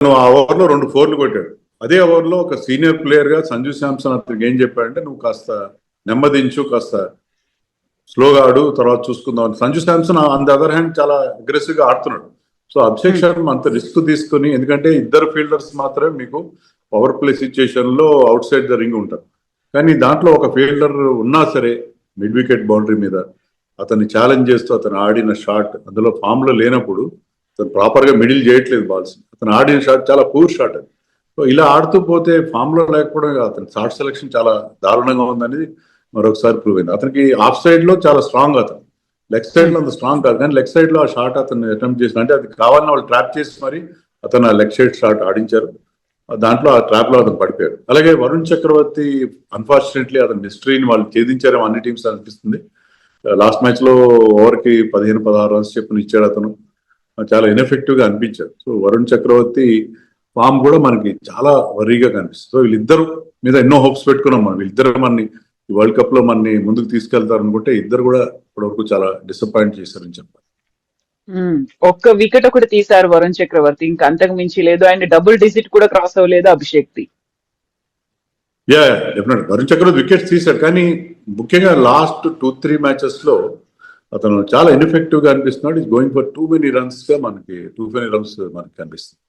ఆ ఓవర్లో 2 4లు కొట్టాడు. అదే ఓవర్లో ఒక సీనియర్ ప్లేయర్ గా సంజు శాంసన్ అతనికి ఏం చెప్పాడంటే, నువ్వు కాస్త నెమ్మదించు, కాస్త స్లోగా ఆడు, తర్వాత చూసుకుందాం. Sanju Samson on the other hand చాలా అగ్రెసివ్ గా ఆడుతున్నాడు. సో అభిషేక్ శర్మ అంత రిస్క్ తీసుకుని, ఎందుకంటే ఇద్దరు ఫీల్డర్స్ మాత్రమే మీకు పవర్ ప్లే సిచ్యుయేషన్ లో అవుట్ సైడ్ ద రింగ్ ఉంటారు. కానీ దాంట్లో ఒక ఫీల్డర్ ఉన్నా సరే మిడ్ వికెట్ బౌండరీ మీద అతన్ని ఛాలెంజ్ చేస్తూ అతను ఆడిన షాట్, అందులో ఫామ్ లో లేనప్పుడు అతను ప్రాపర్ గా మిడిల్ చేయట్లేదు బాల్స్. అతను ఆడిన షాట్ చాలా పూర్ షాట్ అది. సో ఇలా ఆడుతూ పోతే ఫామ్ లో లేకపోవడం, అతని షాట్ సెలెక్షన్ చాలా దారుణంగా ఉందనేది మరొకసారి ప్రూవ్ అయింది. అతనికి ఆఫ్ సైడ్ లో చాలా స్ట్రాంగ్, అతను లెగ్ సైడ్ లో అంత స్ట్రాంగ్ కాదు, కానీ లెగ్ సైడ్ లో ఆ షాట్ అతను అటెంప్ట్ చేసిన, అంటే అది కావాలని వాళ్ళు ట్రాప్ చేసి మరి అతను ఆ లెగ్ సైడ్ షాట్ ఆడించారు. దాంట్లో ఆ ట్రాప్ లో అతను పడిపోయాడు. అలాగే వరుణ్ చక్రవర్తి అన్ఫార్చునేట్లీ అతని హిస్టరీని వాళ్ళు ఛేదించారేమో అన్ని టీమ్స్ అనిపిస్తుంది. లాస్ట్ మ్యాచ్ లో ఓవర్ కి 15-16 రన్స్ చెప్పుని ఇచ్చాడు అతను. చాలా ఇన్ఎఫెక్టివ్ గా అనిపించారు. సో వరుణ్ చక్రవర్తి ఫామ్ కూడా మనకి చాలా వరీగా కనిపిస్తుంది. సో వీళ్ళిద్దరు మీద ఎన్నో హోప్స్ పెట్టుకున్నాం మనం. వీళ్ళిద్దరు మనని ఈ వరల్డ్ కప్ లో మనని ముందుకు తీసుకెళ్తారు అనుకుంటే, ఇద్దరు కూడా ఇప్పటివరకు చాలా డిసప్పాయింట్ చేశారని చెప్పాలి. ఒక్క వికెట్ ఒకటి తీశారు వరుణ్ చక్రవర్తి, ఇంకా అంతకు మించి లేదు. అండ్ డబుల్ డిజిట్ కూడా క్రాస్ అవ్వలేదు అభిషేక్ ది. డెఫినెట్ వరుణ్ చక్రవర్తి వికెట్స్ తీశాడు, కానీ ముఖ్యంగా లాస్ట్ 2-3 మ్యాచెస్ లో అతను చాలా ఇన్ఎఫెక్టివ్ గా అనిపిస్తున్నాడు. Is going for too many runs గా మనకి కనిపిస్తుంది.